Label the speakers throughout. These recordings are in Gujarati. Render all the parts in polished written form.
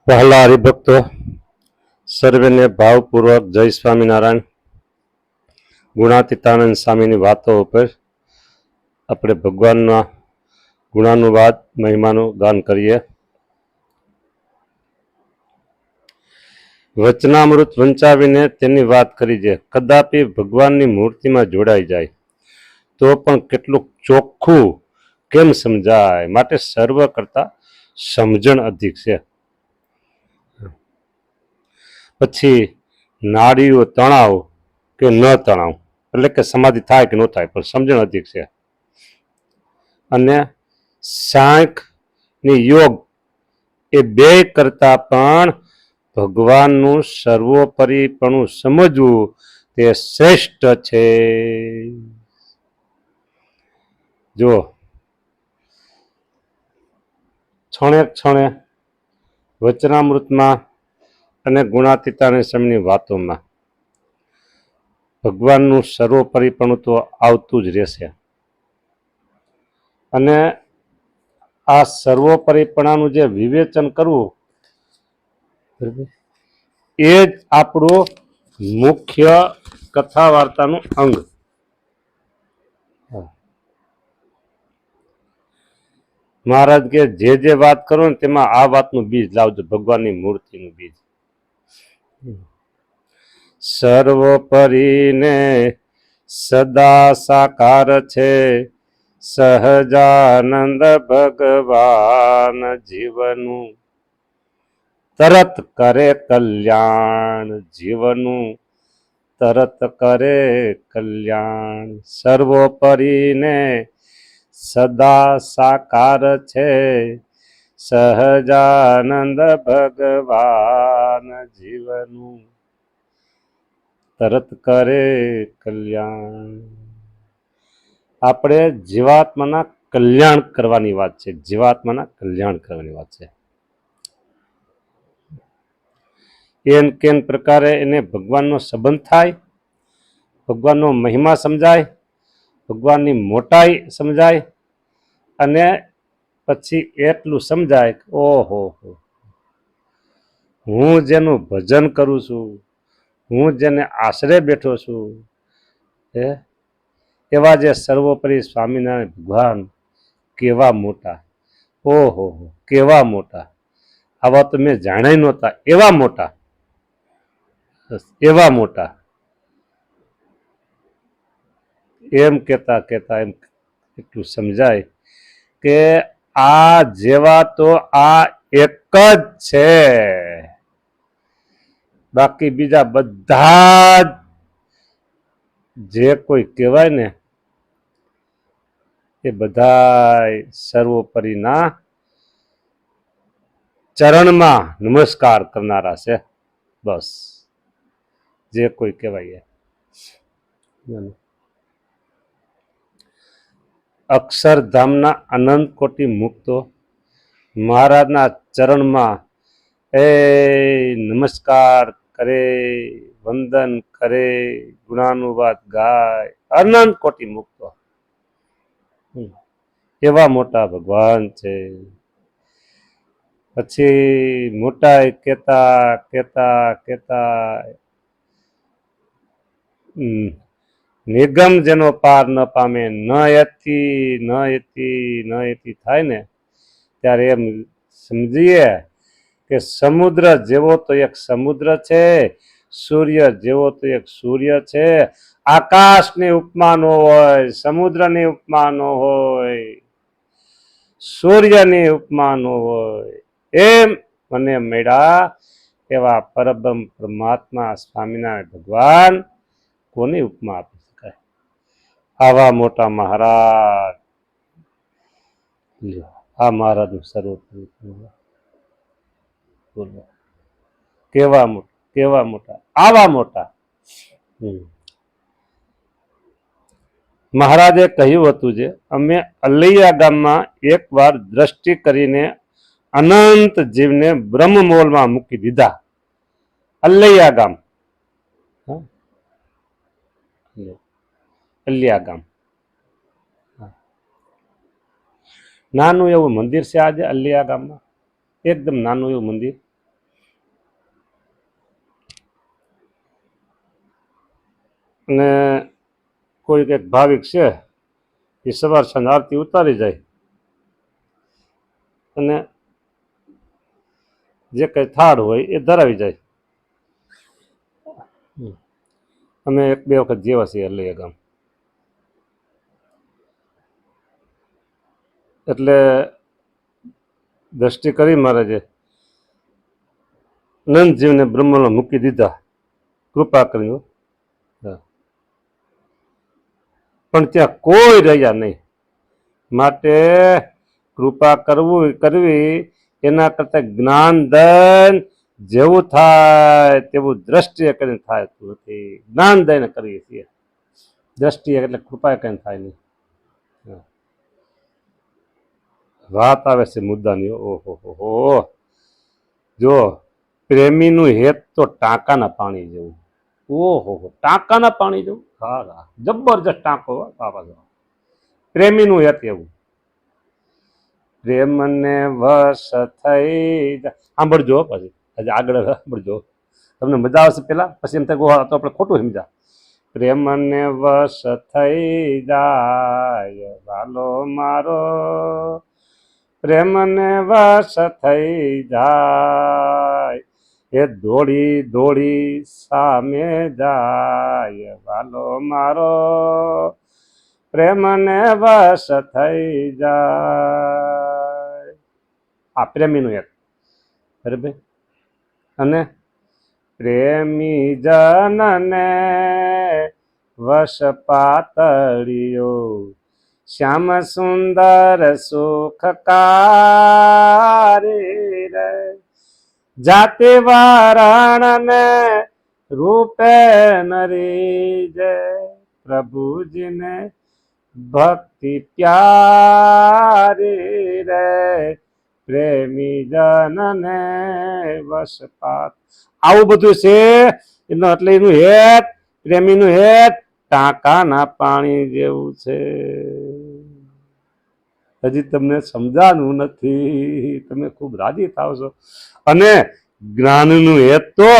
Speaker 1: વહાલા હરિભક્તો સર્વેને ભાવપૂર્વક જય સ્વામિનારાયણ. ગુણાતીતાનંદ સ્વામીની વાતો ઉપર આપણે ભગવાનના ગુણાનુવાદ મહિમાનું ગાન કરીએ. વચનામૃત વંચાવીને તેની વાત કરી છે. કદાપી ભગવાનની મૂર્તિમાં જોડાઈ જાય તો પણ કેટલું ચોખ્ખું કેમ સમજાય, માટે સર્વ કરતા સમજણ અધિક છે. પછી નાડીઓ તણાવ કે ન તણાવ, એટલે કે સમાધિ થાય કે ન થાય, પણ સમજણ અધિક છે. અને સાંખ્ય ની યોગ એ બે કરતા પણ ભગવાનનું સર્વોપરીપણું સમજવું તે શ્રેષ્ઠ છે. જો છણે છણે વચનામૃતમાં અને ગુણાતીતાની સમયની વાતોમાં ભગવાનનું સર્વોપરીપણું તો આવતું જ રહેશે. અને આ સર્વોપરીપણાનું જે વિવેચન કરવું એ જ આપણું મુખ્ય કથા વાર્તાનું અંગ. મહારાજ કે જે વાત કરો ને તેમાં આ વાતનું બીજ લાવજો, ભગવાનની મૂર્તિનું બીજ. સર્વોપરીને સદા સાકાર છે, સહજાનંદ ભગવાન જીવનું તરત કરે કલ્યાણ. જીવનું તરત કરે કલ્યાણ. સર્વોપરીને સદા સાકાર છે, સહજાનંદ ભગવાન જીવનું તરત કરે કલ્યાણ. આપણે જીવાત્માના કલ્યાણ કરવાની વાત છે. જીવાત્માના કલ્યાણ કરવાની વાત છે. એન કેન પ્રકારે એને ભગવાનનો સંબંધ થાય, ભગવાનનો મહિમા સમજાય, ભગવાનની મોટાઈ સમજાય, અને પછી એટલું સમજાય કે ઓહો, હું જેનું ભજન કરું છું, હું જેને આશરે બેઠો છું, એવા જે સર્વોપરી સ્વામિનારાયણ ભગવાન કેવા મોટા, ઓહો કેવા મોટા, આવા તો મેં જાણ્યા નહોતા, એવા મોટા, એવા મોટા. એમ કેતા કેતા એમ એટલું સમજાય કે આ જેવા તો આ એક જ છે, બાકી બીજા બધા જે કોઈ કહેવાય ને એ બધા સર્વોપરીના ચરણમાં નમસ્કાર કરનારા છે. બસ જે કોઈ કહેવાય. અક્ષરધામના અનંત કોટી મુક્તો મહારાજના ચરણમાં એ નમસ્કાર કરે, વંદન કરે, ગુણાનુવાદ ગાય. અનંત કોટી મુક્તો એવા મોટા ભગવાન છે. પછી મોટાઈ કેતા કેતા કેતા નિગમ જેનો પાર ન પામે, ન એથી થાય ને ત્યારે એમ સમજીએ કે સમુદ્ર જેવો તો એક સમુદ્ર છે, સૂર્ય જેવો તો એક સૂર્ય છે. આકાશની ઉપમા નો હોય, સમુદ્રની ઉપમા નો હોય, સૂર્યની ઉપમા નો હોય. એમ મને મળ્યા એવા પરબ્રહ્મ પરમાત્મા સ્વામિનારાયણ ભગવાન કોની ઉપમા આપી શકાય? આવા મોટા મહારાજ. આ મહારાજનું સર્વોપરી કેવા મોટા, કેવા મોટા, આવા મોટા. મહારાજે કહ્યું હતું જે અમે અલૈયા ગામમાં એક વાર દ્રષ્ટિ કરીને અનંત જીવને બ્રહ્મમોલમાં મૂકી દીધા. અલૈયા ગામ, અલૈયા ગામ નાનું એવું મંદિર છે આજે અલૈયા ગામમાં, એકદમ નાનું એવું મંદિર. અને કોઈ એક ભાવિક છે એ સવાર સાંજ આરતી ઉતારી જાય અને જે કંઈ થાળ હોય એ ધરાવી જાય. અમે એક બે વખત જેવા છીએ એટલે ગામ, એટલે દ્રષ્ટિ કરી મહારાજે નંદજીવને બ્રહ્મમાં મૂકી દીધા કૃપા કરીને, પણ ત્યાં કોઈ રહ્યા નહીં. માટે કૃપા કરવી એના કરતા જ્ઞાનદાન જેવું થાય તેવું દ્રષ્ટિએ કરીને થાય નથી. જ્ઞાનદાન કરીએ છીએ, દ્રષ્ટિએ એટલે કૃપા કરીને થાય નહીં. વાત આવે છે મુદ્દાની. ઓહો હો, જો પ્રેમીનું હેત તો ટાંકાના પાણી જેવું. ઓહો ટાંકાના પાણી જેવું. હા, જબરજસ્ત ટાંકો બાબા. પ્રેમીનું હેત એવું. પ્રેમને વશ થઈ સાંભળજો, પછી હજી આગળ સાંભળજો, તમને મજા આવશે. પેલા પછી એમ થાય તો આપણે ખોટું સમજા. પ્રેમને વશ થઈ જાય વાલો મારો, પ્રેમને વશ થઈ જાય એ દોડી દોડી સામે જાય વાલો મારો, પ્રેમને વશ થઈ જાય. આ પ્રેમીનું એક બરાબર. અને પ્રેમી જનને વશ પાતળિયો, શ્યામ સુંદર સુખકારી રે, જાતિ વારાણને રૂપે નરી જય, પ્રભુજીને ભક્તિ પ્યારી રે, પ્રેમી જનને વશપાત. આવું બધું છે એનો, એટલે એનું હેત, પ્રેમીનું હેત ટાંકાના પાણી જેવું છે. હજી તમને સમજાનું નથી, તમે ખૂબ રાજી થાવ છો. અને જ્ઞાનનું હેત તો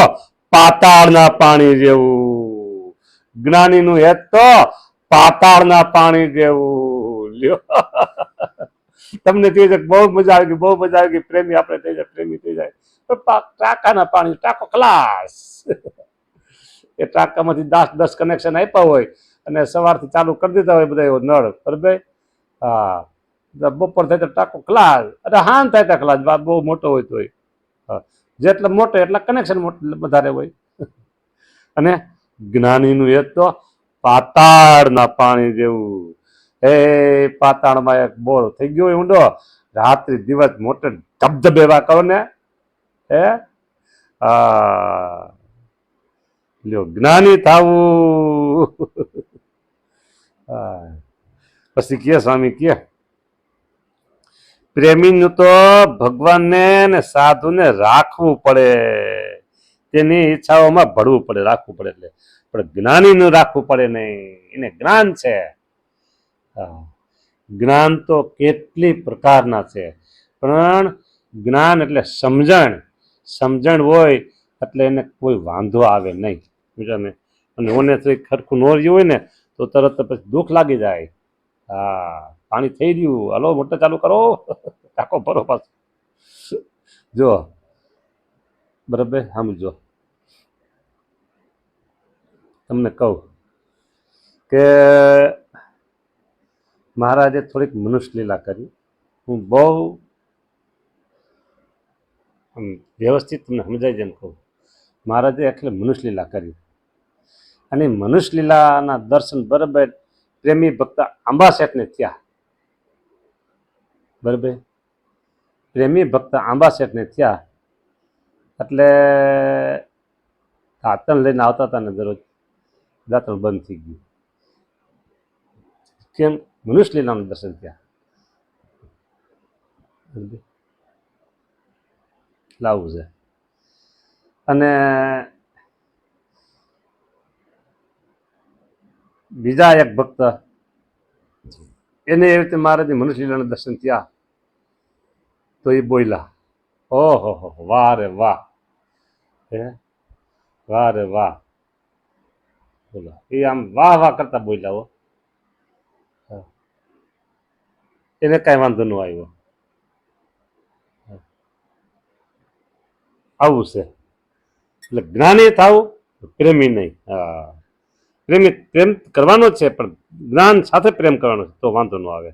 Speaker 1: પાતાળના પાણી જેવું, જ્ઞાનીનું હેત તો પાતાળના પાણી જેવું. લ્યો, તમને થઈ જાય બહુ મજા આવી ગઈ, બહુ મજા આવી ગઈ. પ્રેમી આપણે થઈ જાય, પ્રેમી થઈ જાય. ટાંકાના પાણી, ટાંકો ખલાસ. એ ટાંકામાંથી 10 કનેક્શન આપ્યા હોય અને સવારથી ચાલુ કરી દીધા હોય બધા નળ, બરાબર. હા, બપોર થાય તો ટાંકો ખલાસ, અને હાન થાય તો ખલાસ. બહુ મોટો હોય તો જેટલા મોટો એટલા કનેક્શન વધારે હોય. અને જ્ઞાનીનું એ તો પાતાળના પાણી જેવું. એ પાતાળમાં એક બોર થઈ ગયો હોય ઊંડો, રાત્રિ દિવસ મોટે ધબધબેવા કરો ને, હે લ્યો જ્ઞાની થાવું. પછી કે સ્વામી કે પ્રેમીનું તો ભગવાનને ને સાધુને રાખવું પડે, તેની ઈચ્છાઓમાં ભળવું પડે, રાખવું પડે. એટલે પણ જ્ઞાનીનું રાખવું પડે નહીં, એને જ્ઞાન છે. જ્ઞાન તો કેટલી પ્રકારના છે, પણ જ્ઞાન એટલે સમજણ. સમજણ હોય એટલે એને કોઈ વાંધો આવે નહીં, સમજાને. અને ઓને ખરખું ન રહ્યું હોય ને તો તરત પછી દુઃખ લાગી જાય. હા, પાણી થઈ રહ્યું, હલો મોટર ચાલુ કરો, ટાંકો ભરો પાછો. જો બરાબર, સમજો. તમને કહું કે મહારાજે થોડીક મનુષ્ય લીલા કરી. હું બહુ વ્યવસ્થિત તમને સમજાય જેમ કહું. મહારાજે એટલે મનુષ્ય લીલા કરી, અને મનુષ્ય લીલાના દર્શન બરાબર પ્રેમી ભક્ત આંબા શેઠને થયા, બરાબર. પ્રેમી ભક્ત આંબા શેઠને થયા એટલે દાંતણ લઈને આવતા હતા ને દરરોજ દાંતણ બંધ થઈ ગયું. કેમ? મનુષ્ય લીલાનું દર્શન થયા. લાવવું છે. અને બીજા એક ભક્ત એને એવી રીતે મહારાજે મનુષ્ય લીલાના દર્શન થયા તો એ બોલ્યા, ઓહો હો, વાહ રે વાહ, હે વાહ રે વાહ, બોલો એ આમ વાહ વાહ કરતા બોલ્યા હો. હા. એને કાંઈ વાંધો ન આવ્યો. આવું છે એટલે જ્ઞાની થવું, પ્રેમી નહીં. હા, પ્રેમ કરવાનો જ છે પણ જ્ઞાન સાથે પ્રેમ કરવાનો છે તો વાંધો ન આવે.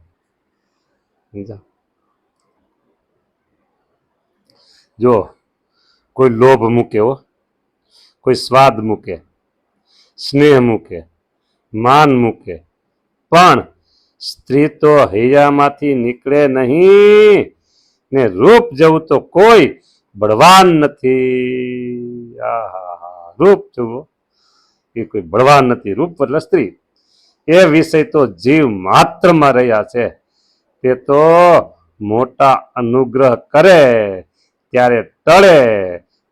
Speaker 1: સમજા? જો કોઈ લોભ મૂકે હો, કોઈ સ્વાદ મૂકે, સ્નેહ મૂકે, માન મૂકે, પણ સ્ત્રી તો હૈયામાંથી નીકળે નહીં ને રૂપ જેવું તો કોઈ બળવાન નથી. આહા, રૂપ જેવું એ કોઈ બળવાન નથી. રૂપ એટલે સ્ત્રી. એ વિષય તો જીવ માત્રમાં રહ્યા છે. તે તો મોટા અનુગ્રહ કરે ત્યારે ટળે,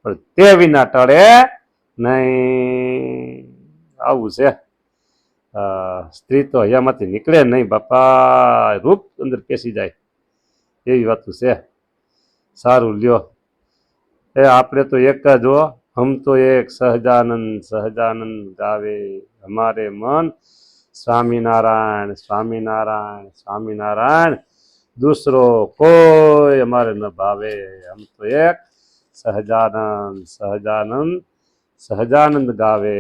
Speaker 1: પણ તે વિના ટળે નહીં. આવું છે. સ્ત્રી તો હૈયામાંથી નીકળે નહીં બાપા, રૂપ અંદર પેસી જાય એવી વાતું છે. સારું લ્યો, એ આપણે તો એક જ હો, હમ તો એક સહજાનંદ સહજાનંદ ગાવે હમારે મન સ્વામિનારાયણ સ્વામિનારાયણ સ્વામિનારાયણ, दूसरो કોઈ અમારે ન ભાવે. હમ તો એક સહજાનંદ સહજાનંદ સહજાનંદ ગાવે.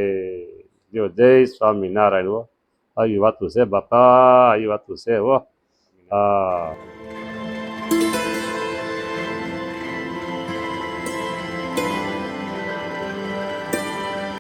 Speaker 1: જો જય સ્વામિનારાયણ હો. આવી વાતું છે બાપા, આવી વાતું છે હો. હા.